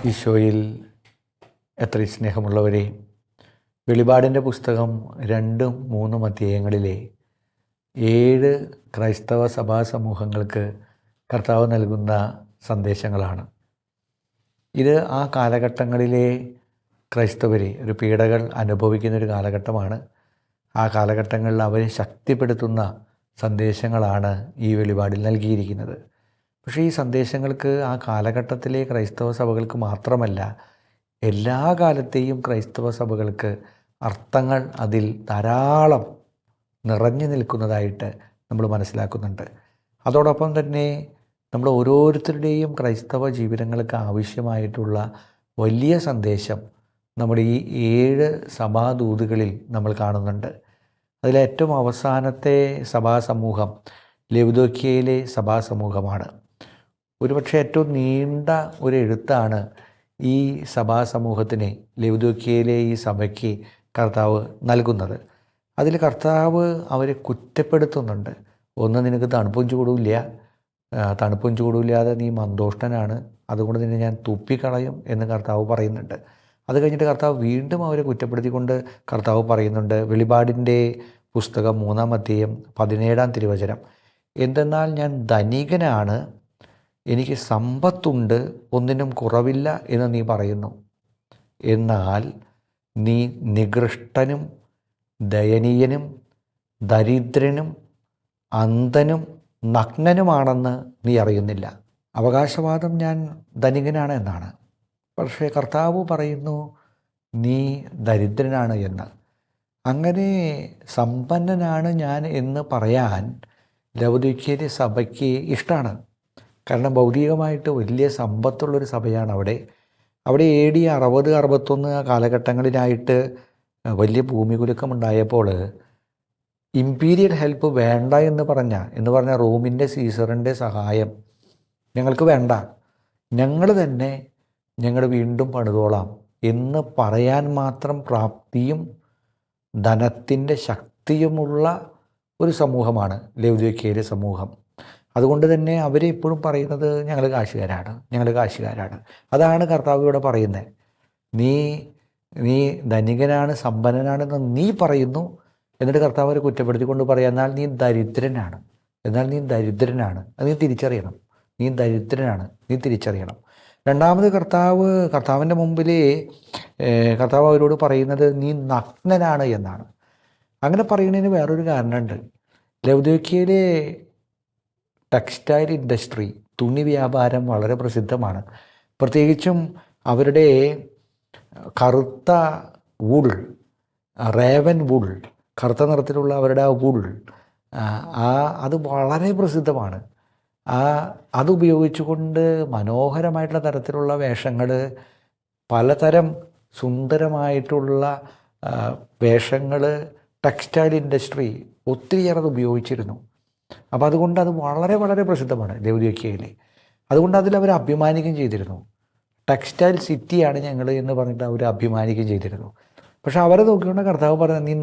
ഈശോയിൽ എത്ര സ്നേഹമുള്ളവരെ, വെളിപാടിൻ്റെ പുസ്തകം 2-3 അധ്യായങ്ങളിലെ 7 ക്രൈസ്തവ സഭാ സമൂഹങ്ങൾക്ക് കർത്താവ് നൽകുന്ന സന്ദേശങ്ങളാണ്. ഇത് ആ കാലഘട്ടങ്ങളിലെ ക്രൈസ്തവരെ ഒരു പീഡകൾ അനുഭവിക്കുന്നൊരു കാലഘട്ടമാണ്. ആ കാലഘട്ടങ്ങളിൽ അവരെ ശക്തിപ്പെടുത്തുന്ന സന്ദേശങ്ങളാണ് ഈ വെളിപാടിൽ നൽകിയിരിക്കുന്നത്. പക്ഷേ ഈ സന്ദേശങ്ങൾക്ക് ആ കാലഘട്ടത്തിലെ ക്രൈസ്തവ സഭകൾക്ക് മാത്രമല്ല, എല്ലാ കാലത്തെയും ക്രൈസ്തവ സഭകൾക്ക് അർത്ഥങ്ങൾ അതിൽ ധാരാളം നിറഞ്ഞു നിൽക്കുന്നതായിട്ട് നമ്മൾ മനസ്സിലാക്കുന്നുണ്ട്. അതോടൊപ്പം തന്നെ നമ്മൾ ഓരോരുത്തരുടെയും ക്രൈസ്തവ ജീവിതങ്ങൾക്ക് ആവശ്യമായിട്ടുള്ള വലിയ സന്ദേശം നമ്മുടെ ഈ 7 സഭാദൂതുകളിൽ നമ്മൾ കാണുന്നുണ്ട്. അതിലേറ്റവും അവസാനത്തെ സഭാസമൂഹം ലവുദോക്യയിലെ സഭാസമൂഹമാണ്. ഒരുപക്ഷെ ഏറ്റവും നീണ്ട ഒരു എഴുത്താണ് ഈ സഭാസമൂഹത്തിന്, ലവുദോക്യയിലെ ഈ സഭയ്ക്ക് കർത്താവ് നൽകുന്നത്. അതിൽ കർത്താവ് അവരെ കുറ്റപ്പെടുത്തുന്നുണ്ട്. ഒന്ന്, നിനക്ക് തണുപ്പും ചൂടുമില്ലാതെ നീ മന്ദോഷ്ടനാണ്, അതുകൊണ്ട് നിന്നെ ഞാൻ തുപ്പിക്കളയും എന്ന് കർത്താവ് പറയുന്നുണ്ട്. അത് കഴിഞ്ഞിട്ട് കർത്താവ് വീണ്ടും അവരെ കുറ്റപ്പെടുത്തിക്കൊണ്ട് കർത്താവ് പറയുന്നുണ്ട്. വെളിപാടിൻ്റെ പുസ്തകം 3-ാം അധ്യായം 17-ാം തിരുവചനം, എന്തെന്നാൽ ഞാൻ ധനികനാണ്, എനിക്ക് സമ്പത്തുണ്ട്, ഒന്നിനും കുറവില്ല എന്ന് നീ പറയുന്നു. എന്നാൽ നീ നികൃഷ്ടനും ദയനീയനും ദരിദ്രനും അന്ധനും നഗ്നനുമാണെന്ന് നീ അറിയുന്നില്ല. അവകാശവാദം ഞാൻ ധനികനാണ് എന്നാണ്. പക്ഷേ കർത്താവ് പറയുന്നു നീ ദരിദ്രനാണ് എന്ന്. അങ്ങനെ സമ്പന്നനാണ് ഞാൻ എന്ന് പറയാൻ ലവുദോക്യയിലെ സഭയ്ക്ക് ഇഷ്ടമാണ്. കാരണം ഭൗതികമായിട്ട് വലിയ സമ്പത്തുള്ളൊരു സഭയാണ് അവിടെ. AD 60-61 കാലഘട്ടങ്ങളിലായിട്ട് വലിയ ഭൂമികുലുക്കമുണ്ടായപ്പോൾ ഇമ്പീരിയൽ ഹെൽപ്പ് വേണ്ട എന്ന് പറഞ്ഞ റോമിൻ്റെ സീസറിൻ്റെ സഹായം ഞങ്ങൾക്ക് വേണ്ട, ഞങ്ങൾ വീണ്ടും പണിതോളാം എന്ന് പറയാൻ മാത്രം പ്രാപ്തിയും ധനത്തിൻ്റെ ശക്തിയുമുള്ള ഒരു സമൂഹമാണ് ലവുദോക്യയിലെ സമൂഹം. അതുകൊണ്ട് തന്നെ അവരെ എപ്പോഴും പറയുന്നത് ഞങ്ങൾ കാശുകാരാണ്. അതാണ് കർത്താവ് ഇവിടെ പറയുന്നത്. നീ ധനികനാണ്, സമ്പന്നനാണെന്ന് നീ പറയുന്നു. എന്നിട്ട് കർത്താവ് അവരെ കുറ്റപ്പെടുത്തിക്കൊണ്ട് പറയാം, എന്നാൽ നീ ദരിദ്രനാണ്. അത് നീ തിരിച്ചറിയണം. നീ ദരിദ്രനാണ്, നീ തിരിച്ചറിയണം. രണ്ടാമത് കർത്താവിൻ്റെ മുമ്പിൽ കർത്താവ് അവരോട് പറയുന്നത് നീ നഗ്നനാണ് എന്നാണ്. അങ്ങനെ പറയുന്നതിന് വേറൊരു കാരണമുണ്ട്. ലവുദോക്യയിലെ ടെക്സ്റ്റൈൽ ഇൻഡസ്ട്രി, തുണി വ്യാപാരം വളരെ പ്രസിദ്ധമാണ്. പ്രത്യേകിച്ചും അവരുടെ കറുത്ത വൂൾ, റേവൻ വൂൾ, കറുത്ത നിറത്തിലുള്ള അവരുടെ ആ വൂൾ, അത് വളരെ പ്രസിദ്ധമാണ്. അതുപയോഗിച്ചുകൊണ്ട് മനോഹരമായിട്ടുള്ള തരത്തിലുള്ള വേഷങ്ങൾ, പലതരം സുന്ദരമായിട്ടുള്ള വേഷങ്ങൾ ടെക്സ്റ്റൈൽ ഇൻഡസ്ട്രി ഒത്തിരിയേറെ അത് ഉപയോഗിച്ചിരുന്നു. അപ്പോൾ അതുകൊണ്ട് അത് വളരെ വളരെ പ്രസിദ്ധമാണ് ലവുദോക്യയിൽ. അതുകൊണ്ട് അതിലവർ അഭിമാനിക്കുകയും ചെയ്തിരുന്നു. ടെക്സ്റ്റൈൽ സിറ്റിയാണ് ഞങ്ങൾ എന്ന് പറഞ്ഞിട്ട് അവർ അഭിമാനിക്കുകയും ചെയ്തിരുന്നു. പക്ഷെ അവരെ നോക്കിക്കൊണ്ട് കർത്താവ് പറയുന്നത് നീ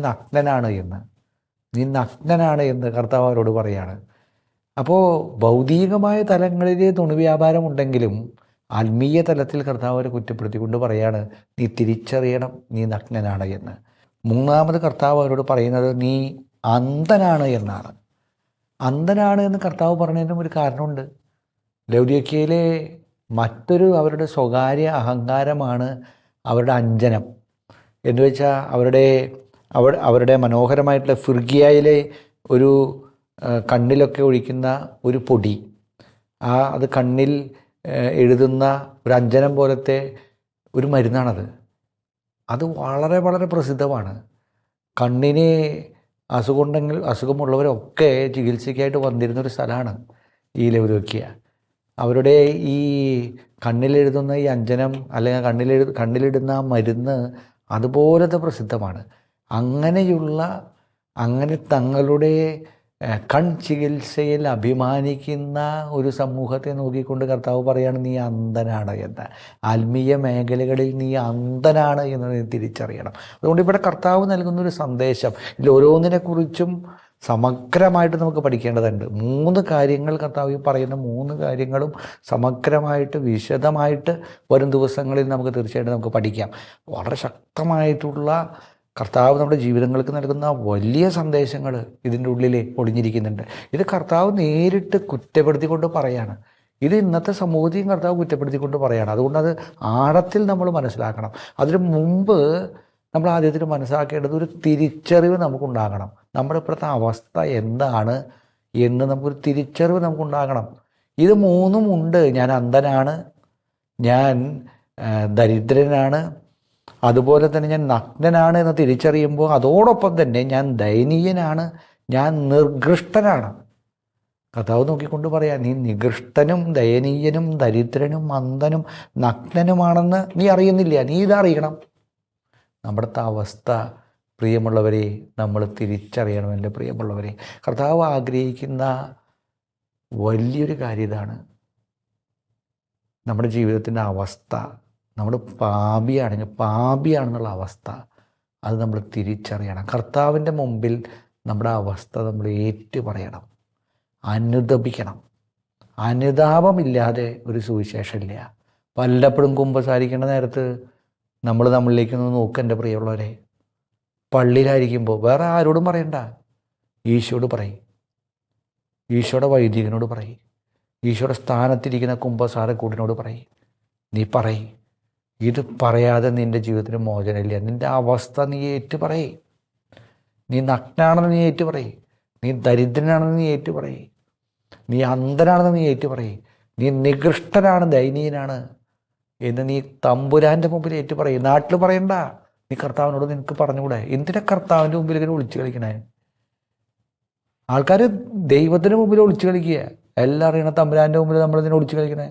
നഗ്നനാണ് എന്ന് കർത്താവ് അവരോട് പറയാണ്. അപ്പോൾ ഭൗതികമായ തലങ്ങളിൽ തുണി വ്യാപാരം ഉണ്ടെങ്കിലും ആത്മീയ തലത്തിൽ കർത്താവ് അവരെ കുറ്റപ്പെടുത്തിക്കൊണ്ട് പറയാണ്, നീ തിരിച്ചറിയണം, നീ നഗ്നനാണ് എന്ന്. മൂന്നാമത് കർത്താവ് അവരോട് പറയുന്നത് നീ അന്ധനാണ് എന്നാണ്. അന്ധനാണ് എന്ന് കർത്താവ് പറഞ്ഞതിനും ഒരു കാരണമുണ്ട്. ലവുദോക്യയിലെ മറ്റൊരു അവരുടെ സ്വകാര്യ അഹങ്കാരമാണ് അവരുടെ അഞ്ജനം. എന്ന് വെച്ചാൽ അവരുടെ മനോഹരമായിട്ടുള്ള ഫിർഗിയയിലെ ഒരു കണ്ണിലൊക്കെ ഒഴിക്കുന്ന ഒരു പൊടി, അത് കണ്ണിൽ എഴുതുന്ന ഒരു അഞ്ജനം പോലത്തെ ഒരു മരുന്നാണത്. അത് വളരെ വളരെ പ്രസിദ്ധമാണ്. കണ്ണിന് അസുഖമുള്ളവരൊക്കെ ചികിത്സയ്ക്കായിട്ട് വന്നിരുന്നൊരു സ്ഥലമാണ് ഈ ലവുദോക്യ. അവരുടെ ഈ കണ്ണിലെഴുതുന്ന ഈ അഞ്ജനം, അല്ലെങ്കിൽ കണ്ണിലിടുന്ന ആ മരുന്ന് അതുപോലത്തെ പ്രസിദ്ധമാണ്. അങ്ങനെ തങ്ങളുടെ ചികിത്സയിൽ അഭിമാനിക്കുന്ന ഒരു സമൂഹത്തെ നോക്കിക്കൊണ്ട് കർത്താവ് പറയാണ് നീ അന്ധനാണ് എന്ന്. ആത്മീയ മേഖലകളിൽ നീ അന്ധനാണ് എന്ന് നീ തിരിച്ചറിയണം. അതുകൊണ്ട് ഇവിടെ കർത്താവ് നൽകുന്നൊരു സന്ദേശം, ഇതിൽ ഓരോന്നിനെക്കുറിച്ചും സമഗ്രമായിട്ട് നമുക്ക് പഠിക്കേണ്ടതുണ്ട്. 3 കാര്യങ്ങൾ കർത്താവ് പറയുന്ന 3 കാര്യങ്ങളും സമഗ്രമായിട്ട് വിശദമായിട്ട് വരും ദിവസങ്ങളിൽ നമുക്ക് തീർച്ചയായിട്ടും നമുക്ക് പഠിക്കാം. വളരെ ശക്തമായിട്ടുള്ള കർത്താവ് നമ്മുടെ ജീവിതങ്ങൾക്ക് നൽകുന്ന വലിയ സന്ദേശങ്ങൾ ഇതിൻ്റെ ഉള്ളിൽ ഒളിഞ്ഞിരിക്കുന്നുണ്ട്. ഇത് കർത്താവ് നേരിട്ട് കുറ്റപ്പെടുത്തിക്കൊണ്ട് പറയാണ്. ഇത് ഇന്നത്തെ സമൂഹത്തെയും കർത്താവ് കുറ്റപ്പെടുത്തിക്കൊണ്ട് പറയാണ്. അതുകൊണ്ട് അത് ആഴത്തിൽ നമ്മൾ മനസ്സിലാക്കണം. അതിനു മുമ്പ് നമ്മൾ ആദ്യത്തിൽ മനസ്സിലാക്കേണ്ടത് ഒരു തിരിച്ചറിവ് നമുക്കുണ്ടാകണം. നമ്മുടെ ഇപ്പോഴത്തെ അവസ്ഥ എന്താണ് എന്ന് നമുക്കൊരു തിരിച്ചറിവ് നമുക്കുണ്ടാകണം. ഇത് 3ഉം ഉണ്ട്. ഞാൻ അന്ധനാണ്, ഞാൻ ദരിദ്രനാണ്, അതുപോലെ തന്നെ ഞാൻ നഗ്നനാണ് എന്ന് തിരിച്ചറിയുമ്പോൾ അതോടൊപ്പം തന്നെ ഞാൻ ദയനീയനാണ്, ഞാൻ നിർഗൃഷ്ടനാണ്. കർത്താവ് നോക്കിക്കൊണ്ട് പറയാം, നീ നികൃഷ്ടനും ദയനീയനും ദരിദ്രനും അന്ധനും നഗ്നനുമാണെന്ന് നീ അറിയുന്നില്ല. നീ ഇതറിയണം. നമ്മുടെ അവസ്ഥ പ്രിയമുള്ളവരെ നമ്മൾ തിരിച്ചറിയണം. എൻ്റെ പ്രിയമുള്ളവരെ, കർത്താവ് ആഗ്രഹിക്കുന്ന വലിയൊരു കാര്യം ഇതാണ്. നമ്മുടെ ജീവിതത്തിൻ്റെ അവസ്ഥ, നമ്മൾ പാപിയാണെന്നുള്ള അവസ്ഥ അത് നമ്മൾ തിരിച്ചറിയണം. കർത്താവിൻ്റെ മുമ്പിൽ നമ്മുടെ അവസ്ഥ നമ്മൾ പറയണം, അനുതപിക്കണം. അനുതാപമില്ലാതെ ഒരു സുവിശേഷമില്ല. വല്ലപ്പോഴും കുമ്പസാരിക്കേണ്ട നേരത്ത് നമ്മൾ നമ്മളിലേക്കൊന്ന് നോക്കുക. എൻ്റെ പ്രിയമുള്ളവരെ, പള്ളിയിലായിരിക്കുമ്പോൾ വേറെ ആരോടും പറയണ്ട, ഈശോയോട് പറയും, ഈശോയുടെ വൈദികനോട് പറയും, ഈശോയുടെ സ്ഥാനത്തിരിക്കുന്ന കുമ്പസാരക്കൂടിനോട് പറയും. നീ പറയും. ഇത് പറയാതെ നിൻ്റെ ജീവിതത്തിന് മോചനമില്ല. നിൻ്റെ അവസ്ഥ നീ പറയും. നീ നഗ്നാണെന്ന് നീ പറയും. നീ ദരിദ്രനാണെന്ന് നീ പറയും. നീ അന്ധനാണെന്ന് നീ പറയും. നീ നികൃഷ്ടനാണ്, ദയനീയനാണ് എന്ന് നീ തമ്പുരാൻ്റെ മുമ്പിൽ പറയും. നാട്ടിൽ പറയണ്ട. നീ കർത്താവിനോട് നിനക്ക് പറഞ്ഞുകൂടെ? എന്തിനാ കർത്താവിൻ്റെ മുമ്പിൽ ഇങ്ങനെ ഒളിച്ചു കളിക്കണേ? ആൾക്കാർ ദൈവത്തിന് മുമ്പിൽ ഒളിച്ചു കളിക്കുക. എല്ലാം അറിയണ തമ്പുരാൻ്റെ മുമ്പിൽ നമ്മളിതിനെ ഒളിച്ചു കളിക്കണേ.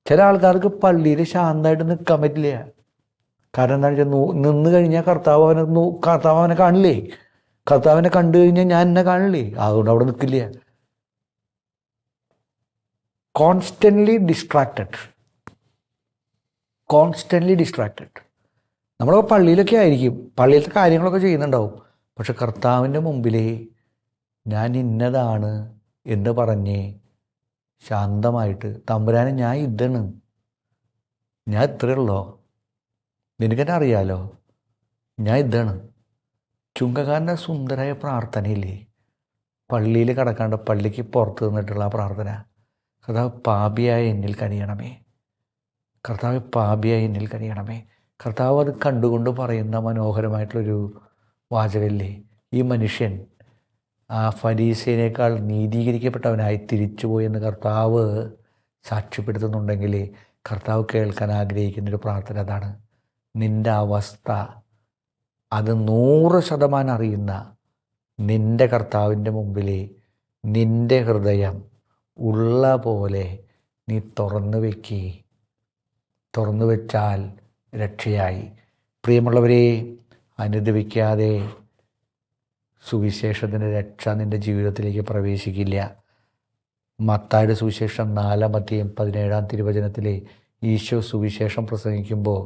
ചില ആൾക്കാർക്ക് പള്ളിയിൽ ശാന്തമായിട്ട് നിൽക്കാൻ പറ്റില്ല. കാരണം എന്താണെന്ന് വെച്ചാൽ നിന്ന് കഴിഞ്ഞാൽ കർത്താവ് അവനെ കാണില്ലേ? കർത്താവിനെ കണ്ടു കഴിഞ്ഞാൽ ഞാൻ എന്നെ കാണില്ലേ? അതുകൊണ്ട് അവിടെ നിൽക്കില്ല. Constantly distracted. നമ്മളൊക്കെ പള്ളിയിലൊക്കെ ആയിരിക്കും, പള്ളിയിലത്തെ കാര്യങ്ങളൊക്കെ ചെയ്യുന്നുണ്ടാവും. പക്ഷെ കർത്താവിൻ്റെ മുമ്പിൽ ഞാൻ ഇന്നതാണ് എന്ന് പറഞ്ഞ് ശാന്തമായിട്ട്, തമ്പുരാനെ ഞാൻ ഇതാണ്, ഞാൻ ഇത്രയുള്ളോ, നിനക്കെന്നെ അറിയാലോ, ഞാൻ ഇതാണ്. ചുങ്കക്കാരൻ്റെ സുന്ദരമായ പ്രാർത്ഥനയില്ലേ, പള്ളിയിൽ കിടക്കാണ്ട് പള്ളിക്ക് പുറത്ത് നിന്നിട്ടുള്ള ആ പ്രാർത്ഥന, കർത്താവ് പാപിയായ എന്നിൽ കനിയണമേ, കർത്താവ് പാപിയായ എന്നിൽ കനിയണമേ. കർത്താവ് അത് കണ്ടുകൊണ്ട് പറയുന്ന മനോഹരമായിട്ടുള്ളൊരു വാചകല്ലേ, ഈ മനുഷ്യൻ ആ ഫരീസേനേക്കാൾ നീതീകരിക്കപ്പെട്ടവനായി തിരിച്ചുപോയെന്ന് കർത്താവ് സാക്ഷ്യപ്പെടുത്തുന്നുണ്ടെങ്കിൽ കർത്താവ് കേൾക്കാൻ ആഗ്രഹിക്കുന്നൊരു പ്രാർത്ഥന അതാണ്. നിൻ്റെ അവസ്ഥ അത് 100% അറിയുന്ന നിൻ്റെ കർത്താവിൻ്റെ മുമ്പിൽ നിൻ്റെ ഹൃദയം ഉള്ള പോലെ നീ തുറന്നു വെച്ചാൽ രക്ഷയായി. പ്രിയമുള്ളവരെ, അനുദപിക്കാതെ സുവിശേഷത്തിൻ്റെ രക്ഷ നിൻ്റെ ജീവിതത്തിലേക്ക് പ്രവേശിക്കില്ല. മത്തായിയുടെ സുവിശേഷം 4:17 ഈശോ സുവിശേഷം പ്രസംഗിക്കുമ്പോൾ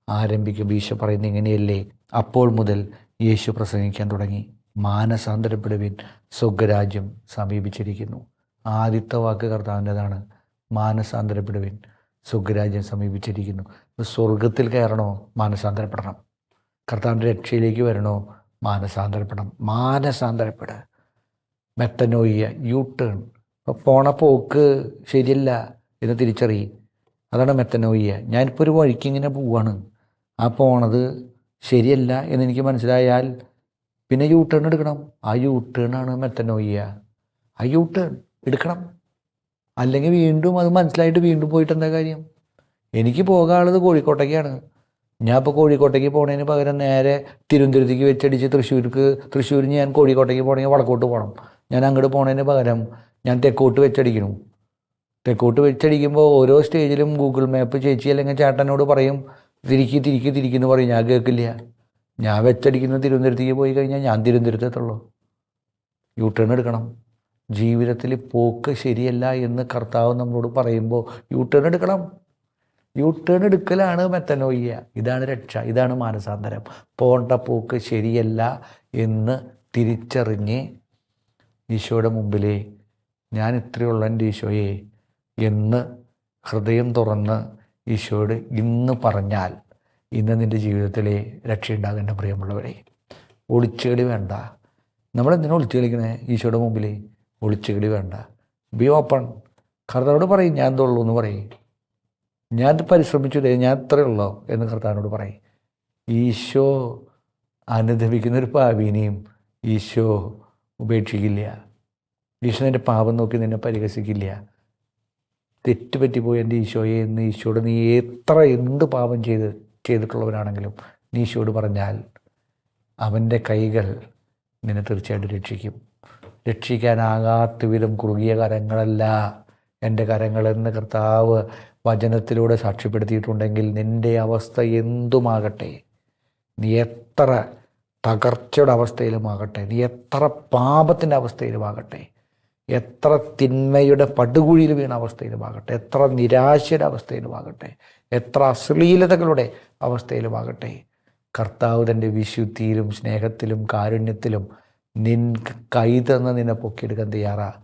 ആരംഭിക്കുമ്പോൾ ഈശോ പറയുന്നത് ഇങ്ങനെയല്ലേ, അപ്പോൾ മുതൽ യേശു പ്രസംഗിക്കാൻ തുടങ്ങി, മാനസാന്തരപ്പെടുവിൻ, സ്വർഗ്ഗരാജ്യം സമീപിച്ചിരിക്കുന്നു. ആദ്യത്തെ വാക്ക് കർത്താവിൻ്റെതാണ്, മാനസാന്തരപ്പെടുവിൻ, സ്വർഗ്ഗരാജ്യം സമീപിച്ചിരിക്കുന്നു. സ്വർഗത്തിൽ കയറണോ? മാനസാന്തരപ്പെടണം. കർത്താവിൻ്റെ രക്ഷയിലേക്ക് വരണോ? മാനസാന്തരപ്പെടുക. മെത്തനോയിയ, യു ടേൺ. ഇപ്പോൾ പോണ പോക്ക് ശരിയല്ല എന്ന് തിരിച്ചറിയും. അതാണ് മെത്തനോയിയ. ഞാനിപ്പോൾ ഒരു വഴിക്ക് ഇങ്ങനെ പോവാണ്, ആ പോണത് ശരിയല്ല എന്നെനിക്ക് മനസ്സിലായാൽ പിന്നെ യു ടേൺ എടുക്കണം. ആ യു ടേണാണ് മെത്തനോയിയ. ആ യു ടേൺ എടുക്കണം. അല്ലെങ്കിൽ വീണ്ടും അത് മനസ്സിലായിട്ട് വീണ്ടും പോയിട്ട് എന്താ കാര്യം? എനിക്ക് പോകാനുള്ളത് കോഴിക്കോട്ടേക്കാണ്. ഞാൻ ഇപ്പോൾ കോഴിക്കോട്ടേക്ക് പോണതിന് പകരം നേരെ തിരുവനന്തപുരത്തേക്ക് വെച്ചടിച്ച് തൃശ്ശൂരിന് ഞാൻ കോഴിക്കോട്ടേക്ക് പോകണമെങ്കിൽ വടക്കോട്ട് പോകണം. ഞാൻ അങ്ങോട്ട് പോണതിന് പകരം ഞാൻ തെക്കോട്ട് വെച്ചടിക്കണം. തെക്കോട്ട് വെച്ചടിക്കുമ്പോൾ ഓരോ സ്റ്റേജിലും ഗൂഗിൾ മാപ്പ് ചേച്ചി അല്ലെങ്കിൽ ചേട്ടനോട് പറയും തിരിക്കുന്നു പറയും. ഞാൻ കേൾക്കില്ല. ഞാൻ വെച്ചടിക്കുന്ന തിരുവനന്തപുരത്തേക്ക് പോയി കഴിഞ്ഞാൽ ഞാൻ തിരുവനന്തപുരത്തെത്തുള്ളൂ. യു ടേൺ എടുക്കണം. ജീവിതത്തിൽ പോക്ക് ശരിയല്ല എന്ന് കർത്താവ് നമ്മളോട് പറയുമ്പോൾ യു ടേൺ എടുക്കണം. യു ടേൺ എടുക്കലാണ് മെത്തനോയ്യ. ഇതാണ് രക്ഷ, ഇതാണ് മാനസാന്തരം. പോണ്ട പോക്ക് ശരിയല്ല എന്ന് തിരിച്ചറിഞ്ഞ് ഈശോയുടെ മുമ്പിൽ ഞാൻ ഇത്രയുള്ള എൻ്റെ ഈശോയെ എന്ന് ഹൃദയം തുറന്ന് ഈശോയോട് ഇന്ന് പറഞ്ഞാൽ ഇന്ന് നിൻ്റെ ജീവിതത്തിലെ രക്ഷയുണ്ടാകേണ്ട പ്രിയമുള്ളവരെ. ഒളിച്ചുകളി വേണ്ട. നമ്മളെന്തിനാ ഒളിച്ചു കളിക്കണേ? ഈശോയുടെ മുമ്പിൽ ഒളിച്ചുകളി വേണ്ട. B open. കർത്താവിനോട് പറയും ഞാൻ എന്തുള്ളൂ എന്ന് പറയും. ഞാൻ പരിശ്രമിച്ചില്ലേ, ഞാൻ ഇത്രയേ ഉള്ളൂ എന്ന് കർത്താവിനോട് പറയും. ഈശോ അനുദപിക്കുന്നൊരു പാപീനെയും ഈശോ ഉപേക്ഷിക്കില്ല. ഈശോ നിൻ്റെ പാപം നോക്കി നിന്നെ പരിഹസിക്കില്ല. തെറ്റുപറ്റിപ്പോയി എൻ്റെ ഈശോയെ എന്ന് ഈശോയോട് നീ എന്ത് പാപം ചെയ്തിട്ടുള്ളവരാണെങ്കിലും നീ ഈശോയോട് പറഞ്ഞാൽ അവൻ്റെ കൈകൾ നിന്നെ തീർച്ചയായിട്ടും രക്ഷിക്കും. രക്ഷിക്കാനാകാത്ത വിധം കുറുകിയ കരങ്ങളല്ല എൻ്റെ കരങ്ങളെന്ന് കർത്താവ് വചനത്തിലൂടെ സാക്ഷ്യപ്പെടുത്തിയിട്ടുണ്ടെങ്കിൽ നിൻ്റെ അവസ്ഥ എന്തുമാകട്ടെ, നീ എത്ര തകർച്ചയുടെ അവസ്ഥയിലുമാകട്ടെ, നീ എത്ര പാപത്തിൻ്റെ അവസ്ഥയിലുമാകട്ടെ, എത്ര തിന്മയുടെ പടുകുഴിയിൽ വീണ അവസ്ഥയിലുമാകട്ടെ, എത്ര നിരാശയുടെ അവസ്ഥയിലുമാകട്ടെ, എത്ര അശ്ലീലതകളുടെ അവസ്ഥയിലുമാകട്ടെ, കർത്താവ് തൻ്റെ വിശുദ്ധിയിലും സ്നേഹത്തിലും കാരുണ്യത്തിലും കൈ തന്ന് നിന്നെ പൊക്കിയെടുക്കാൻ തയ്യാറാണ്.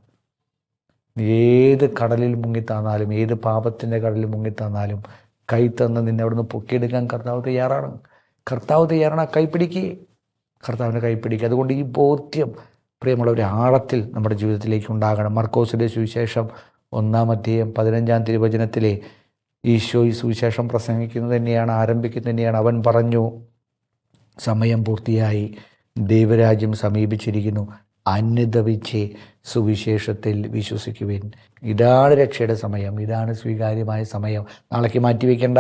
ഏത് കടലിൽ മുങ്ങിത്താന്നാലും, ഏത് പാപത്തിൻ്റെ കടലിൽ മുങ്ങിത്താന്നാലും കൈ തന്ന് നിന്നെ അവിടെ നിന്ന് പൊക്കിയെടുക്കാൻ കർത്താവ് തയ്യാറാണ്. കർത്താവ് തയ്യാറാണ്. കർത്താവിൻ്റെ കൈ പിടിക്കുക. അതുകൊണ്ട് ഈ ബോധ്യം പ്രിയമുള്ള ഒരു ആഴത്തിൽ നമ്മുടെ ജീവിതത്തിലേക്ക് ഉണ്ടാകണം. മർക്കോസിൻ്റെ സുവിശേഷം 1-ാം 15 ഈശോ ഈ സുവിശേഷം പ്രസംഗിക്കുന്നത് തന്നെയാണ്, ആരംഭിക്കുന്നത് തന്നെയാണ്. അവൻ പറഞ്ഞു, സമയം പൂർത്തിയായി, ദൈവരാജ്യം സമീപിച്ചിരിക്കുന്നു, അനുദപിച്ച് സുവിശേഷത്തിൽ വിശ്വസിക്കുവിൻ. ഇതാണ് രക്ഷയുടെ സമയം, ഇതാണ് സ്വീകാര്യമായ സമയം. നാളേക്ക് മാറ്റിവെക്കേണ്ട.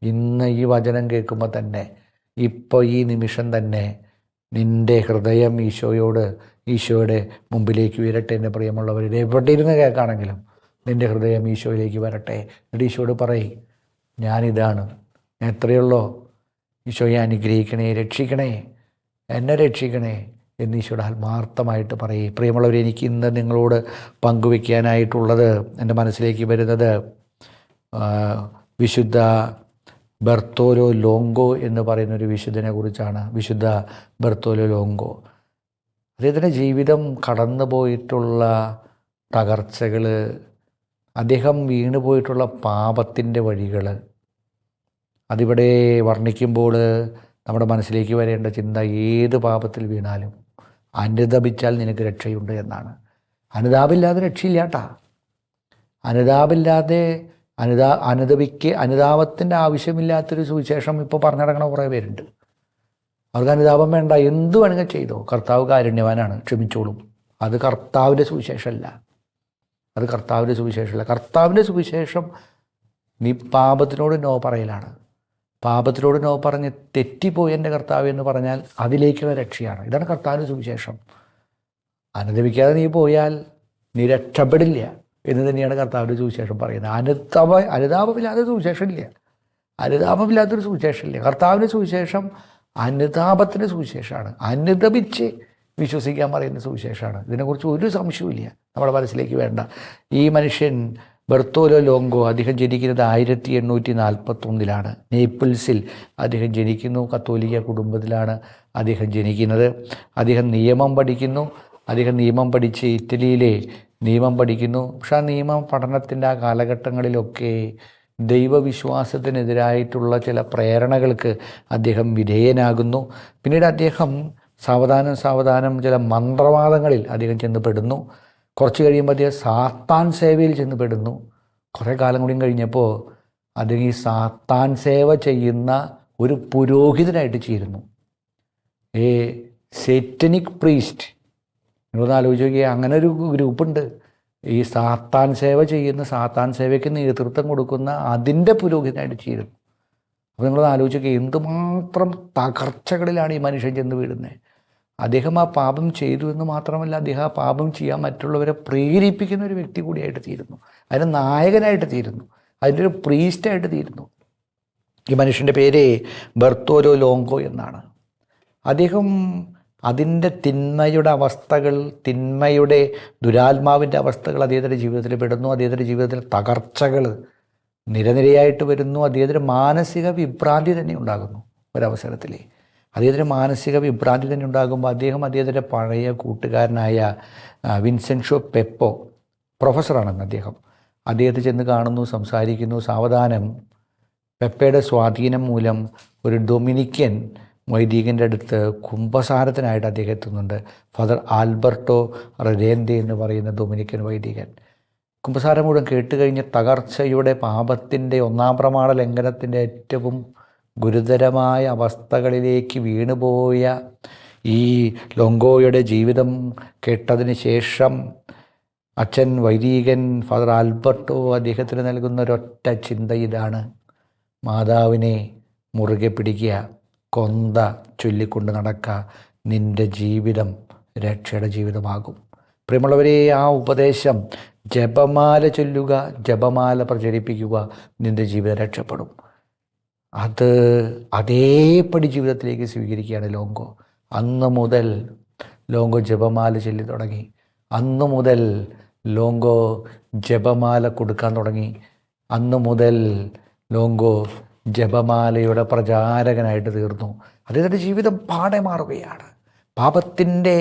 ഇന്ന് ഈ വചനം കേൾക്കുമ്പോൾ തന്നെ, ഇപ്പോൾ ഈ നിമിഷം തന്നെ നിൻ്റെ ഹൃദയം ഈശോയുടെ മുമ്പിലേക്ക് ഉയരട്ടെ. എൻ്റെ പ്രിയമുള്ളവർ, എവിടെ ഇരുന്ന് കേൾക്കുകയാണെങ്കിലും നിൻ്റെ ഹൃദയം ഈശോയിലേക്ക് വരട്ടെ. എന്നിട്ട് ഈശോയോട് പറയും, ഞാനിതാണ്, ഞാൻ എത്രയുള്ളോ, ഈശോയെ അനുഗ്രഹിക്കണേ, രക്ഷിക്കണേ, എന്നെ രക്ഷിക്കണേ എന്ന് ഈശോയുടെ ആത്മാർത്ഥമായിട്ട് പറയും. പ്രിയമുള്ളവർ, എനിക്ക് ഇന്ന് നിങ്ങളോട് പങ്കുവയ്ക്കാനായിട്ടുള്ളത്, എൻ്റെ മനസ്സിലേക്ക് വരുന്നത് വിശുദ്ധ ബർത്തോലോ ലോങ്കോ എന്ന് പറയുന്നൊരു വിശുദ്ധനെ കുറിച്ചാണ്. വിശുദ്ധ ബർത്തോലോ ലോങ്കോ, അദ്ദേഹത്തിൻ്റെ ജീവിതം കടന്നു പോയിട്ടുള്ള തകർച്ചകൾ, അദ്ദേഹം വീണുപോയിട്ടുള്ള പാപത്തിൻ്റെ വഴികൾ, അതിവിടെ വർണ്ണിക്കുമ്പോൾ നമ്മുടെ മനസ്സിലേക്ക് വരേണ്ട ചിന്ത, ഏത് പാപത്തിൽ വീണാലും അനുദപിച്ചാൽ നിനക്ക് രക്ഷയുണ്ട് എന്നാണ്. അനുതാപില്ലാതെ രക്ഷയില്ല കേട്ടാ. അനുതാപത്തിൻ്റെ ആവശ്യമില്ലാത്തൊരു സുവിശേഷം ഇപ്പോൾ പറഞ്ഞു നടക്കണ കുറേ പേരുണ്ട്. അവർക്ക് അനുതാപം വേണ്ട, എന്ത് വേണമെങ്കിൽ ചെയ്തോ, കർത്താവ് കാരുണ്യവാനാണ്, ക്ഷമിച്ചോളും. അത് കർത്താവിൻ്റെ സുവിശേഷമല്ല. കർത്താവിൻ്റെ സുവിശേഷം നീ പാപത്തിനോട് നോ പറയലാണ്. പാപത്തിനോട് നോ പറഞ്ഞ് തെറ്റിപ്പോയി എൻ്റെ കർത്താവ് എന്ന് പറഞ്ഞാൽ അതിലേക്കുള്ള രക്ഷയാണ്. ഇതാണ് കർത്താവിൻ്റെ സുവിശേഷം. അനുദപിക്കാതെ നീ പോയാൽ നീ രക്ഷപ്പെടില്ല എന്ന് തന്നെയാണ് കർത്താവിൻ്റെ സുവിശേഷം പറയുന്നത്. അനുതാപമില്ലാത്ത സുവിശേഷമില്ല. അനുതാപമില്ലാത്തൊരു സുവിശേഷമില്ല. കർത്താവിൻ്റെ സുവിശേഷം അനുതാപത്തിൻ്റെ സുവിശേഷമാണ്. അനുദപിച്ച് വിശ്വസിക്കാൻ പറയുന്ന സുവിശേഷമാണ്. ഇതിനെക്കുറിച്ച് ഒരു സംശയവുമില്ല, നമ്മുടെ മനസ്സിലേക്ക് വേണ്ട. ഈ മനുഷ്യൻ ബർത്തോലോ ലോങ്കോ, അദ്ദേഹം ജനിക്കുന്നത് 1841 നേപ്പിൾസിൽ അദ്ദേഹം ജനിക്കുന്നു. കത്തോലിക്ക കുടുംബത്തിലാണ് അദ്ദേഹം ജനിക്കുന്നത്. അദ്ദേഹം നിയമം പഠിക്കുന്നു. അദ്ദേഹം നിയമം പഠിച്ച് ഇറ്റലിയിലെ നിയമം പഠിക്കുന്നു. പക്ഷെ ആ നിയമ പഠനത്തിൻ്റെ ആ കാലഘട്ടങ്ങളിലൊക്കെ ദൈവവിശ്വാസത്തിനെതിരായിട്ടുള്ള ചില പ്രേരണകൾക്ക് അദ്ദേഹം വിധേയനാകുന്നു. പിന്നീട് അദ്ദേഹം സാവധാനം ചില മന്ത്രവാദങ്ങളിൽ അദ്ദേഹം ചെന്ന് കുറച്ച് കഴിയുമ്പോൾ അദ്ദേഹം സാത്താൻ സേവയിൽ ചെന്ന് പെടുന്നു. കുറേ കാലം കൂടി കഴിഞ്ഞപ്പോൾ അദ്ദേഹം ഈ സാത്താൻ സേവ ചെയ്യുന്ന ഒരു പുരോഹിതനായിട്ട് ചേരുന്നു. Satanic priest. നിങ്ങളൊന്ന് ആലോചിച്ച് നോക്കിയാൽ, അങ്ങനെ ഒരു ഗ്രൂപ്പുണ്ട്. ഈ സാത്താൻ സേവയ്ക്ക് നേതൃത്വം കൊടുക്കുന്ന അതിൻ്റെ പുരോഹിതനായിട്ട് ചേരുന്നു. അപ്പോൾ നിങ്ങളൊന്ന് ആലോചിച്ച് നോക്കിയാൽ, എന്തുമാത്രം തകർച്ചകളിലാണ് ഈ മനുഷ്യൻ ചെന്ന് വീഴുന്നത്. അദ്ദേഹം ആ പാപം ചെയ്തു എന്ന് മാത്രമല്ല, അദ്ദേഹം ആ പാപം ചെയ്യാൻ മറ്റുള്ളവരെ പ്രേരിപ്പിക്കുന്ന ഒരു വ്യക്തി കൂടിയായിട്ട് തീരുന്നു. അതിന് നായകനായിട്ട് തീരുന്നു. അതിൻ്റെ ഒരു പ്രീസ്റ്റായിട്ട് തീരുന്നു. ഈ മനുഷ്യൻ്റെ പേര് ബർത്തോലോ ലോങ്കോ എന്നാണ്. അദ്ദേഹം അതിൻ്റെ തിന്മയുടെ അവസ്ഥകൾ, തിന്മയുടെ ദുരാത്മാവിൻ്റെ അവസ്ഥകൾ അദ്ദേഹത്തിൻ്റെ ജീവിതത്തിൽ പെടുന്നു. അദ്ദേഹത്തിൻ്റെ ജീവിതത്തിൽ തകർച്ചകൾ നിരനിരയായിട്ട് വരുന്നു. അദ്ദേഹത്തിന് മാനസിക വിഭ്രാന്തി തന്നെ ഉണ്ടാകുന്നു ഒരവസരത്തിൽ. അദ്ദേഹത്തിന് മാനസിക വിഭ്രാന്തി തന്നെ ഉണ്ടാകുമ്പോൾ അദ്ദേഹത്തിൻ്റെ പഴയ കൂട്ടുകാരനായ വിൻസെൻഷോ പെപ്പോ, പ്രൊഫസറാണെന്ന് അദ്ദേഹത്തെ ചെന്ന് കാണുന്നു, സംസാരിക്കുന്നു. സാവധാനം പെപ്പയുടെ സ്വാധീനം മൂലം ഒരു ഡൊമിനിക്കൻ വൈദികൻ്റെ അടുത്ത് കുംഭസാരത്തിനായിട്ട് അദ്ദേഹം എത്തുന്നുണ്ട്. ഫാദർ ആൽബർട്ടോ റെരേന്തെ എന്ന് പറയുന്ന ഡൊമിനിക്കൻ വൈദികൻ. കുംഭസാരം മുഴുവൻ കേട്ടുകഴിഞ്ഞ് തകർച്ചയുടെ, പാപത്തിൻ്റെ, ഒന്നാം പ്രമാണ ലംഘനത്തിൻ്റെ ഏറ്റവും ഗുരുതരമായ അവസ്ഥകളിലേക്ക് വീണുപോയ ഈ ലോങ്കോയുടെ ജീവിതം കേട്ടതിന് ശേഷം അച്ഛൻ വൈദികൻ ഫാദർ ആൽബർട്ടോ അദ്ദേഹത്തിന് നൽകുന്ന ഒരൊറ്റ ചിന്ത ഇതാണ്: മാതാവിനെ മുറുകെ പിടിക്കുക, കൊന്ത ചൊല്ലിക്കൊണ്ട് നടക്കുക, നിൻ്റെ ജീവിതം രക്ഷയുടെ ജീവിതമാകും. പ്രിയമുള്ളവരെ, ആ ഉപദേശം, ജപമാല ചൊല്ലുക, ജപമാല പ്രചരിപ്പിക്കുക, നിൻ്റെ ജീവിതം രക്ഷപ്പെടും. അത് അതേപടി ജീവിതത്തിലേക്ക് സ്വീകരിക്കുകയാണ് ലോങ്കോ. അന്ന് മുതൽ ലോങ്കോ ജപമാല ചൊല്ലി തുടങ്ങി. അന്നു മുതൽ ലോങ്കോ ജപമാല കൊടുക്കാൻ തുടങ്ങി. അന്നു മുതൽ ലോങ്കോ ജപമാലയുടെ പ്രചാരകനായിട്ട് തീർന്നു. അദ്ദേഹത്തിൻ്റെ ജീവിതം പാടെ മാറുകയാണ്. പാപത്തിൻ്റെ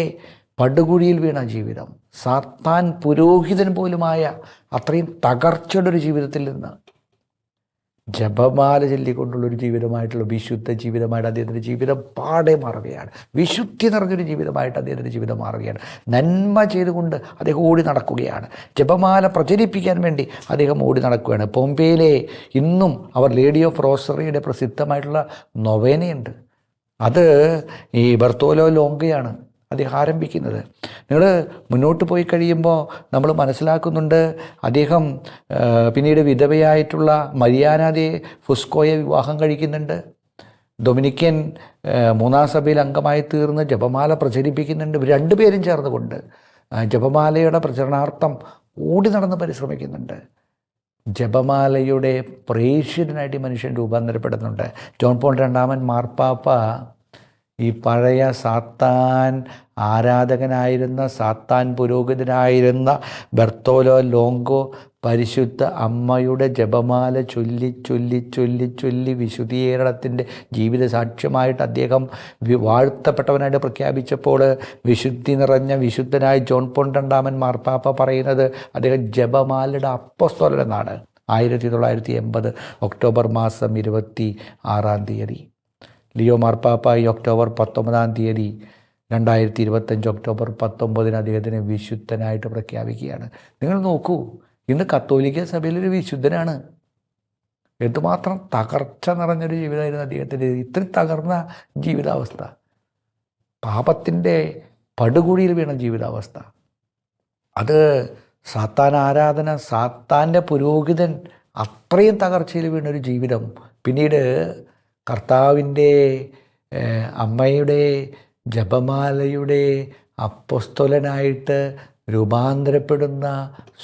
പടുകുഴിയിൽ വീണ ജീവിതം, സാത്താൻ പുരോഹിതൻ പോലുമായ അത്രയും തകർച്ചയുടെ ഒരു ജീവിതത്തിൽ നിന്ന് ജപമാല ചൊല്ലിക്കൊണ്ടുള്ളൊരു ജീവിതമായിട്ടുള്ള വിശുദ്ധ ജീവിതമായിട്ട് അദ്ദേഹത്തിൻ്റെ ജീവിതം പാടെ മാറുകയാണ്. വിശുദ്ധി നിറഞ്ഞൊരു ജീവിതമായിട്ട് അദ്ദേഹത്തിൻ്റെ ജീവിതം മാറുകയാണ്. നന്മ ചെയ്തുകൊണ്ട് അദ്ദേഹം ഓടി നടക്കുകയാണ്. ജപമാല പ്രചരിപ്പിക്കാൻ വേണ്ടി അദ്ദേഹം ഓടി നടക്കുകയാണ്. പോംപെയിലെ ഇന്നും അവർ ലേഡി ഓഫ് റോസറിയുടെ പ്രസിദ്ധമായിട്ടുള്ള നൊവേനയുണ്ട്. അത് ഈ ബർത്തോലോ ലോങ്കയാണ് അദ്ദേഹം ആരംഭിക്കുന്നത്. നിങ്ങൾ മുന്നോട്ട് പോയി കഴിയുമ്പോൾ നമ്മൾ മനസ്സിലാക്കുന്നുണ്ട്, അദ്ദേഹം പിന്നീട് വിധവയായിട്ടുള്ള മരിയാന ദെ ഫുസ്കോയെ വിവാഹം കഴിക്കുന്നുണ്ട്. ഡൊമിനിക്കൻ മൂന്നാം സഭയിൽ അംഗമായി തീർന്ന് ജപമാല പ്രചരിപ്പിക്കുന്നുണ്ട്. ഇവർ രണ്ടുപേരും ചേർന്നുകൊണ്ട് ജപമാലയുടെ പ്രചരണാർത്ഥം ഓടി നടന്ന് പരിശ്രമിക്കുന്നുണ്ട്. ജപമാലയുടെ പ്രേക്ഷിതനായിട്ട് മനുഷ്യൻ രൂപാന്തരപ്പെടുന്നുണ്ട്. ജോൺ പോൾ രണ്ടാമൻ മാർപ്പാപ്പ ഈ പഴയ സാത്താൻ ആരാധകനായിരുന്ന, സാത്താൻ പുരോഹിതനായിരുന്ന ബർത്തോലോ ലോങ്കോ പരിശുദ്ധ അമ്മയുടെ ജപമാല ചൊല്ലി ചൊല്ലി ചൊല്ലി ചൊല്ലി വിശുദ്ധീകരണത്തിൻ്റെ ജീവിത സാക്ഷ്യമായിട്ട് അദ്ദേഹം വാഴ്ത്തപ്പെട്ടവനായിട്ട് പ്രഖ്യാപിച്ചപ്പോൾ വിശുദ്ധി നിറഞ്ഞ വിശുദ്ധനായ ജോൺ പോൾ രണ്ടാമൻ മാർപ്പാപ്പ പറയുന്നത് അദ്ദേഹം ജപമാലയുടെ അപ്പോസ്തലൻ എന്നാണ്. 1980 ഒക്ടോബർ മാസം 26 ലിയോ മാർപ്പാപ്പ ഈ ഒക്ടോബർ 19 2025 ഒക്ടോബർ 19 അദ്ദേഹത്തിനെ വിശുദ്ധനായിട്ട് പ്രഖ്യാപിക്കുകയാണ്. നിങ്ങൾ നോക്കൂ, ഇന്ന് കത്തോലിക്ക സഭയിലൊരു വിശുദ്ധനാണ്. എന്തുമാത്രം തകർച്ച നിറഞ്ഞൊരു ജീവിതമായിരുന്നു അദ്ദേഹത്തിൻ്റെ. ഇത്രയും തകർന്ന ജീവിതാവസ്ഥ, പാപത്തിൻ്റെ പടുകുഴിയിൽ വീണ ജീവിതാവസ്ഥ, അത് സാത്താൻ ആരാധന, സാത്താൻ്റെ പുരോഹിതൻ, അത്രയും തകർച്ചയിൽ വീണൊരു ജീവിതം. പിന്നീട് കർത്താവിൻ്റെ അമ്മയുടെ ജപമാലയുടെ അപ്പോസ്തലനായിട്ട് രൂപാന്തരപ്പെടുന്ന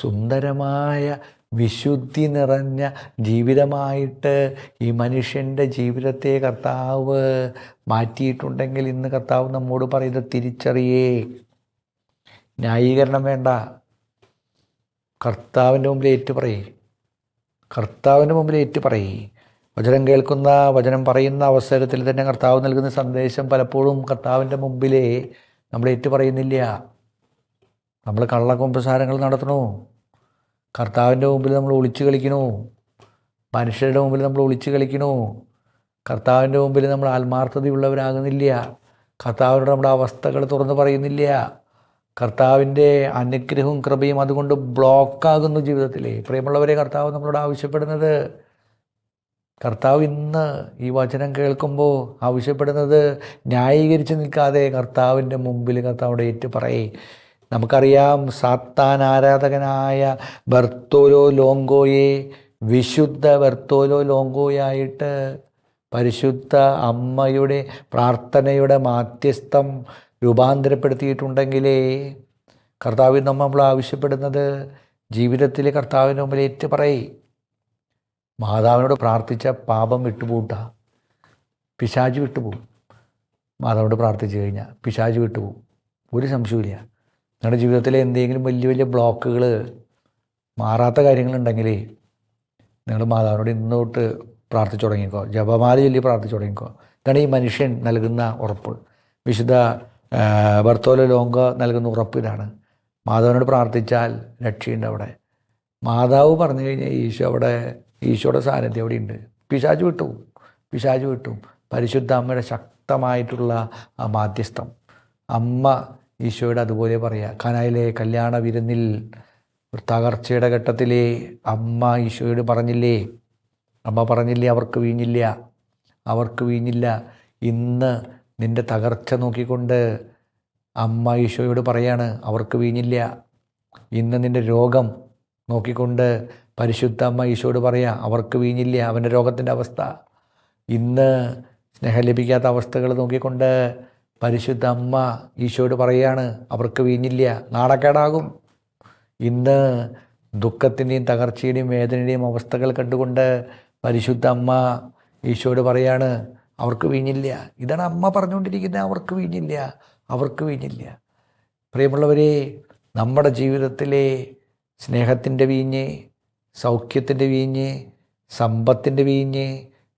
സുന്ദരമായ വിശുദ്ധി നിറഞ്ഞ ജീവിതമായിട്ട് ഈ മനുഷ്യൻ്റെ ജീവിതത്തെ കർത്താവ് മാറ്റിയിട്ടുണ്ടെങ്കിൽ ഇന്ന് കർത്താവ് നമ്മോട് പറയുന്നത് തിരിച്ചറിയേ. ന്യായീകരണം വേണ്ട, കർത്താവിൻ്റെ മുമ്പിൽ ഏറ്റുപറയേ, കർത്താവിൻ്റെ മുമ്പിൽ ഏറ്റുപറയേ. വചനം കേൾക്കുന്ന, വചനം പറയുന്ന അവസരത്തിൽ തന്നെ കർത്താവ് നൽകുന്ന സന്ദേശം പലപ്പോഴും കർത്താവിൻ്റെ മുമ്പിലേ നമ്മൾ ഏറ്റുപറയുന്നില്ല. നമ്മൾ കള്ളക്കുമ്പസാരങ്ങൾ നടത്തണു, കർത്താവിൻ്റെ മുമ്പിൽ നമ്മൾ ഒളിച്ചു കളിക്കണു, മനുഷ്യരുടെ മുമ്പിൽ നമ്മൾ ഒളിച്ചു കളിക്കണു, കർത്താവിൻ്റെ മുമ്പിൽ നമ്മൾ ആത്മാർത്ഥതയുള്ളവരാകുന്നില്ല, കർത്താവിനോട് നമ്മുടെ അവസ്ഥകൾ തുറന്ന് പറയുന്നില്ല. കർത്താവിൻ്റെ അനുഗ്രഹവും കൃപയും അതുകൊണ്ട് ബ്ലോക്കാകുന്നു ജീവിതത്തിലെ. പ്രിയമുള്ളവരെ, കർത്താവ് നമ്മളോട് ആവശ്യപ്പെടുന്നത്, കർത്താവ് ഇന്ന് ഈ വചനം കേൾക്കുമ്പോൾ ആവശ്യപ്പെടുന്നത്, ന്യായീകരിച്ച് നിൽക്കാതെ കർത്താവിൻ്റെ മുമ്പിൽ കർത്താവോട് ഏറ്റുപറയേ. നമുക്കറിയാം, സാത്താൻ ആരാധകനായ ബർത്തോലോ ലോങ്കോയെ വിശുദ്ധ ബർത്തോലോ ലോങ്കോയായിട്ട് പരിശുദ്ധ അമ്മയുടെ പ്രാർത്ഥനയുടെ മാധ്യസ്ഥം രൂപാന്തരപ്പെടുത്തിയിട്ടുണ്ടെങ്കിലേ കർത്താവിൽ നമ്മൾ ആവശ്യപ്പെടുന്നത് ജീവിതത്തിലെ കർത്താവിന് മുമ്പിൽ ഏറ്റുപറയേ. മാതാവിനോട് പ്രാർത്ഥിച്ച പാപം വിട്ടുപോട്ടാ, പിശാച് വിട്ടുപോകും. മാതാവിനോട് പ്രാർത്ഥിച്ചു കഴിഞ്ഞാൽ പിശാച് വിട്ടുപോകും, ഒരു സംശയമില്ല. നിങ്ങളുടെ ജീവിതത്തിലെ എന്തെങ്കിലും വലിയ വലിയ ബ്ലോക്കുകൾ, മാറാത്ത കാര്യങ്ങളുണ്ടെങ്കിലേ നിങ്ങൾ മാതാവിനോട് ഇന്ന് തൊട്ട് പ്രാർത്ഥിച്ചു തുടങ്ങിക്കോ, ജപമാല ചൊല്ലി പ്രാർത്ഥിച്ചു തുടങ്ങിക്കോ. ഇതാണ് ഈ മനുഷ്യൻ നൽകുന്ന ഉറപ്പ്. വിശുദ്ധ ബർത്തോലോ ലോങ്കോ നൽകുന്ന ഉറപ്പ് ഇതാണ്. മാതാവിനോട് പ്രാർത്ഥിച്ചാൽ രക്ഷയുണ്ട് അവിടെ. മാതാവ് പറഞ്ഞു കഴിഞ്ഞാൽ ഈശോയുടെ സാന്നിധ്യം അവിടെ ഉണ്ട്. പിശാച് വിട്ടു. പരിശുദ്ധ അമ്മയുടെ ശക്തമായിട്ടുള്ള ആ മാധ്യസ്ഥം. അമ്മ ഈശോയുടെ അതുപോലെ പറയുക. കാനായിലെ കല്യാണ വിരുന്നിൽ തകർച്ചയുടെ ഘട്ടത്തിലെ അമ്മ ഈശോയോട് പറഞ്ഞില്ലേ, അവർക്ക് വീഞ്ഞില്ല. ഇന്ന് നിൻ്റെ തകർച്ച നോക്കിക്കൊണ്ട് അമ്മ ഈശോയോട് പറയാണ്, അവർക്ക് വീഞ്ഞില്ല. ഇന്ന് നിൻ്റെ രോഗം നോക്കിക്കൊണ്ട് പരിശുദ്ധ അമ്മ ഈശോയോട് പറയാ, അവർക്ക് വീഞ്ഞില്ല. അവൻ്റെ രോഗത്തിൻ്റെ അവസ്ഥ. ഇന്ന് സ്നേഹം ലഭിക്കാത്ത അവസ്ഥകൾ നോക്കിക്കൊണ്ട് പരിശുദ്ധ അമ്മ ഈശോയോട് പറയാണ്, അവർക്ക് വീഞ്ഞില്ല, നാണക്കേടാകും. ഇന്ന് ദുഃഖത്തിൻ്റെയും തകർച്ചയുടെയും വേദനയുടെയും അവസ്ഥകൾ കണ്ടുകൊണ്ട് പരിശുദ്ധ അമ്മ ഈശോയോട് പറയാണ്, അവർക്ക് വീഞ്ഞില്ല. ഇതാണ് അമ്മ പറഞ്ഞുകൊണ്ടിരിക്കുന്നത്, അവർക്ക് വീഞ്ഞില്ല. പ്രിയമുള്ളവരെ, നമ്മുടെ ജീവിതത്തിലെ സ്നേഹത്തിൻ്റെ വീഞ്ഞ്, സൗഖ്യത്തിൻ്റെ വീഞ്ഞ്, സമ്പത്തിൻ്റെ വീഞ്ഞ്,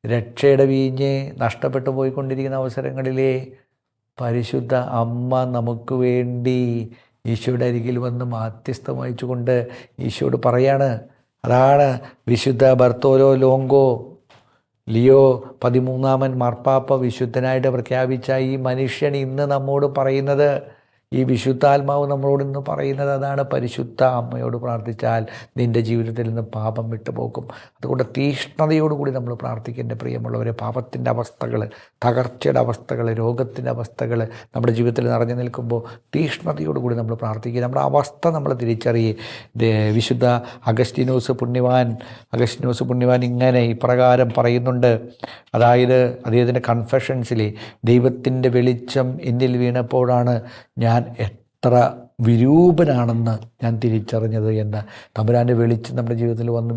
രക്ഷയുടെ വീഞ്ഞ് നഷ്ടപ്പെട്ടു പോയിക്കൊണ്ടിരിക്കുന്ന അവസരങ്ങളിലെ പരിശുദ്ധ അമ്മ നമുക്ക് വേണ്ടി ഈശോയുടെ അരികിൽ വന്ന് മാധ്യസ്ഥം വഹിച്ചുകൊണ്ട് ഈശോയോട് പറയാണ്. അതാണ് വിശുദ്ധ ബർത്തോലോ ലോങ്കോ ലിയോ 13 മാർപ്പാപ്പ വിശുദ്ധനായിട്ട് പ്രഖ്യാപിച്ച ഈ മനുഷ്യൻ ഇന്ന് നമ്മോട് പറയുന്നത്, ഈ വിശുദ്ധാത്മാവ് നമ്മളോട് ഇന്ന് പറയുന്നത് അതാണ്. പരിശുദ്ധ അമ്മയോട് പ്രാർത്ഥിച്ചാൽ നിൻ്റെ ജീവിതത്തിൽ നിന്ന് പാപം വിട്ടുപോകും. അതുകൊണ്ട് തീഷ്ണതയോടുകൂടി നമ്മൾ പ്രാർത്ഥിക്കേണ്ട പ്രിയമുള്ളവരെ. പാപത്തിൻ്റെ അവസ്ഥകൾ, തകർച്ചയുടെ അവസ്ഥകൾ, രോഗത്തിൻ്റെ അവസ്ഥകൾ നമ്മുടെ ജീവിതത്തിൽ നിറഞ്ഞു നിൽക്കുമ്പോൾ തീഷ്ണതയോടുകൂടി നമ്മൾ പ്രാർത്ഥിക്കുക. നമ്മുടെ അവസ്ഥ നമ്മൾ തിരിച്ചറിയുക. വിശുദ്ധ അഗസ്റ്റിനോസ് പുണ്യവാൻ ഇങ്ങനെ ഇപ്രകാരം പറയുന്നുണ്ട്. അതായത് അദ്ദേഹത്തിൻ്റെ കൺഫെഷൻസിൽ, ദൈവത്തിൻ്റെ വെളിച്ചം എന്നിൽ വീണപ്പോഴാണ് ഞാൻ എത്ര വിരൂപനാണെന്ന് ഞാൻ തിരിച്ചറിഞ്ഞത് എന്ന്. തമ്പുരാൻ്റെ വെളിച്ചം നമ്മുടെ ജീവിതത്തിൽ വന്ന്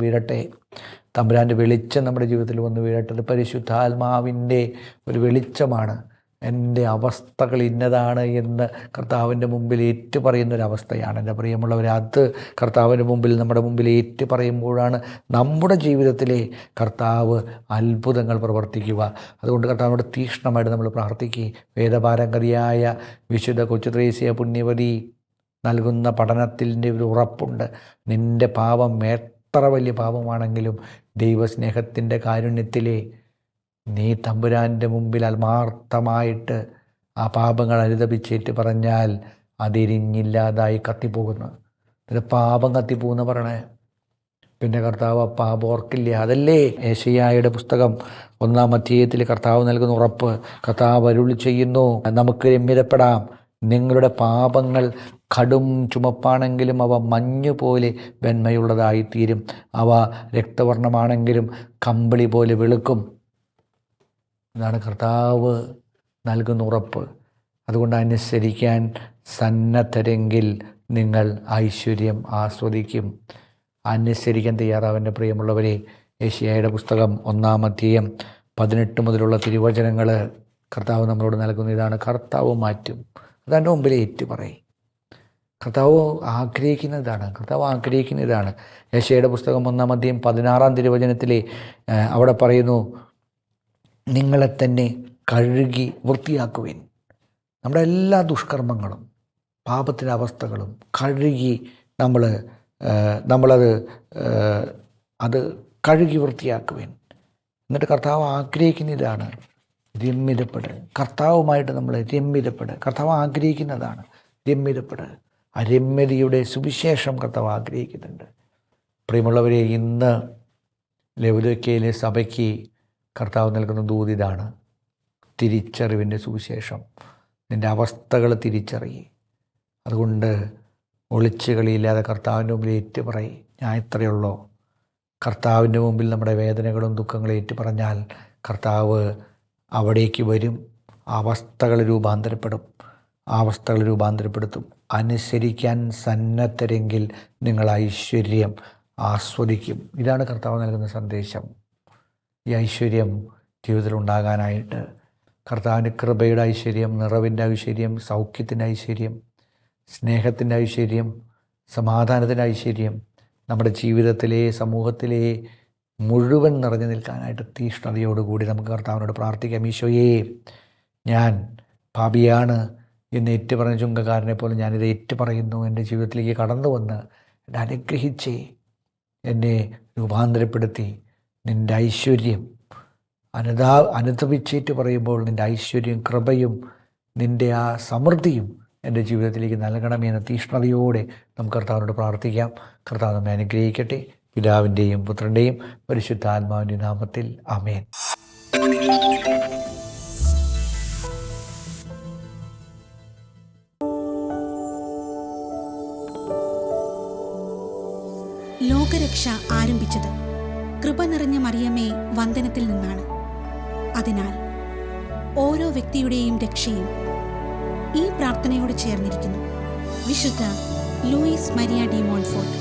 വീഴട്ടെ. അത് പരിശുദ്ധാത്മാവിൻ്റെ ഒരു വെളിച്ചമാണ്. എൻ്റെ അവസ്ഥകൾ ഇന്നതാണ് എന്ന് കർത്താവിൻ്റെ മുമ്പിൽ ഏറ്റുപറയുന്നൊരവസ്ഥയാണ് എൻ്റെ പ്രിയമുള്ളവരെ. അത് കർത്താവിൻ്റെ മുമ്പിൽ, നമ്മുടെ മുമ്പിൽ ഏറ്റുപറയുമ്പോഴാണ് നമ്മുടെ ജീവിതത്തിലെ കർത്താവ് അത്ഭുതങ്ങൾ പ്രവർത്തിക്കുക. അതുകൊണ്ട് കർത്താവിനോട് തീക്ഷ്ണമായിട്ട് നമ്മൾ പ്രാർത്ഥിക്കുക. വേദപാരംഗതിയായ വിശുദ്ധ കൊച്ചു ത്രേസ്യ പുണ്യവതി നൽകുന്ന പഠനത്തിൻ്റെ ഒരു ഉറപ്പുണ്ട്. നിൻ്റെ പാപം എത്ര വലിയ പാപമാണെങ്കിലും ദൈവസ്നേഹത്തിൻ്റെ കാരുണ്യത്തിലെ നീ തമ്പുരാൻ്റെ മുമ്പിൽ ആത്മാർത്ഥമായിട്ട് ആ പാപങ്ങൾ അനുതപിച്ചേറ്റ് പറഞ്ഞാൽ അതിരിഞ്ഞില്ലാതായി കത്തിപ്പോകുന്നു. എന്നിട്ട് പാപം കത്തിപ്പോകുന്ന പറയണേ. പിന്നെ കർത്താവ് പാപം ഓർക്കില്ല. അതല്ലേ യെശയ്യായുടെ പുസ്തകം 1 അധ്യായത്തിൽ കർത്താവ് നൽകുന്ന ഉറപ്പ്. കർത്താവ് അരുളി ചെയ്യുന്നു, നമുക്ക് രമ്യതപ്പെടാം. നിങ്ങളുടെ പാപങ്ങൾ കടും ചുമപ്പാണെങ്കിലും അവ മഞ്ഞുപോലെ വെണ്മയുള്ളതായിത്തീരും. അവ രക്തവർണ്ണമാണെങ്കിലും കമ്പിളി പോലെ വെളുക്കും. ഇതാണ് കർത്താവ് നൽകുന്ന ഉറപ്പ്. അതുകൊണ്ട് അനുസരിക്കാൻ സന്നദ്ധരെങ്കിൽ നിങ്ങൾ ഐശ്വര്യം ആസ്വദിക്കും. അനുസരിക്കാൻ തയ്യാറാവൻ്റെ പ്രിയമുള്ളവരെ. യെശയ്യായുടെ പുസ്തകം 1 അധ്യായം 18 മുതലുള്ള തിരുവചനങ്ങൾ കർത്താവ് നമ്മളോട് നൽകുന്ന ഇതാണ്. കർത്താവ് മാറ്റും. അതെൻ്റെ മുമ്പിൽ ഏറ്റുപറയും. കർത്താവ് ആഗ്രഹിക്കുന്നതാണ്. യെശയ്യായുടെ പുസ്തകം 1 അധ്യായം 16 തിരുവചനത്തിൽ അവിടെ പറയുന്നു, നിങ്ങളെ തന്നെ കഴുകി വൃത്തിയാക്കുവിൻ. നമ്മുടെ എല്ലാ ദുഷ്കർമ്മങ്ങളും, പാപത്തിൻ്റെ അവസ്ഥകളും കഴുകി അത് കഴുകി വൃത്തിയാക്കുവിൻ. എന്നിട്ട് കർത്താവ് ആഗ്രഹിക്കുന്ന ഇതാണ്, രമ്യതപ്പെട്. കർത്താവുമായിട്ട് നമ്മൾ രമ്യതപ്പെട്. കർത്താവ് ആഗ്രഹിക്കുന്നതാണ് രമ്യതപ്പെട്. ആ രമ്യതയുടെ സുവിശേഷം കർത്താവ് ആഗ്രഹിക്കുന്നുണ്ട്. പ്രിയമുള്ളവരെ, ഇന്ന് ലവുദോക്യയിലെ സഭയ്ക്ക് കർത്താവ് നൽകുന്ന ദൂതിതാണ് തിരിച്ചറിവിൻ്റെ സുവിശേഷം. നിൻ്റെ അവസ്ഥകൾ തിരിച്ചറിയുക. അതുകൊണ്ട് ഒളിച്ചുകളിയില്ലാതെ കർത്താവിൻ്റെ മുമ്പിൽ ഏറ്റുപറയും. ഞാൻ ഇത്രയുള്ളൂ. കർത്താവിൻ്റെ മുമ്പിൽ നമ്മുടെ വേദനകളും ദുഃഖങ്ങളും ഏറ്റുപറഞ്ഞാൽ കർത്താവ് അവിടേക്ക് വരും. അവസ്ഥകൾ രൂപാന്തരപ്പെടുത്തും. അനുസരിക്കാൻ സന്നദ്ധരെങ്കിൽ നിങ്ങൾ ഐശ്വര്യം ആസ്വദിക്കും. ഇതാണ് കർത്താവ് നൽകുന്ന സന്ദേശം. ഈ ഐശ്വര്യം ജീവിതത്തിൽ ഉണ്ടാകാനായിട്ട് കർത്താവിൻ്റെ കൃപയുടെ ഐശ്വര്യം, നിറവിൻ്റെ ഐശ്വര്യം, സൗഖ്യത്തിൻ്റെ ഐശ്വര്യം, സ്നേഹത്തിൻ്റെ ഐശ്വര്യം, സമാധാനത്തിൻ്റെ ഐശ്വര്യം നമ്മുടെ ജീവിതത്തിലെ, സമൂഹത്തിലെ മുഴുവൻ നിറഞ്ഞു നിൽക്കാനായിട്ട് തീഷ്ണതയോടുകൂടി നമുക്ക് കർത്താവിനോട് പ്രാർത്ഥിക്കാം. ഈശോയേ, ഞാൻ പാപിയാണ് എന്ന് ഏറ്റുപറഞ്ഞ ചുങ്കക്കാരനെ പോലെ ഞാനിത് ഏറ്റുപറയുന്നു. എൻ്റെ ജീവിതത്തിലേക്ക് കടന്നു വന്ന് എന്നെ അനുഗ്രഹിച്ചേ, എന്നെ രൂപാന്തരപ്പെടുത്തി നിൻ്റെ ഐശ്വര്യം അനുതപിച്ചേറ്റ് പറയുമ്പോൾ നിൻ്റെ ഐശ്വര്യം, കൃപയും നിൻ്റെ ആ സമൃദ്ധിയും എൻ്റെ ജീവിതത്തിലേക്ക് നൽകണമേ എന്ന തീഷ്ണതയോടെ നമുക്ക് കർത്താവിനോട് പ്രാർത്ഥിക്കാം. കർത്താവ് നമ്മെ അനുഗ്രഹിക്കട്ടെ. പിതാവിൻ്റെയും പുത്രൻ്റെയും പരിശുദ്ധാത്മാവിൻ്റെ നാമത്തിൽ ആമേൻ. ലോകരക്ഷ ആരംഭിച്ചത് കൃപ നിറഞ്ഞ മറിയമേ വന്ദനത്തിൽ നിന്നാണ്. അതിനാൽ ഓരോ വ്യക്തിയുടെയും രക്ഷയും ഈ പ്രാർത്ഥനയോട് ചേർന്നിരിക്കുന്നു. വിശുദ്ധ ലൂയിസ് മരിയ ഡി മോൺഫോർട്ട്.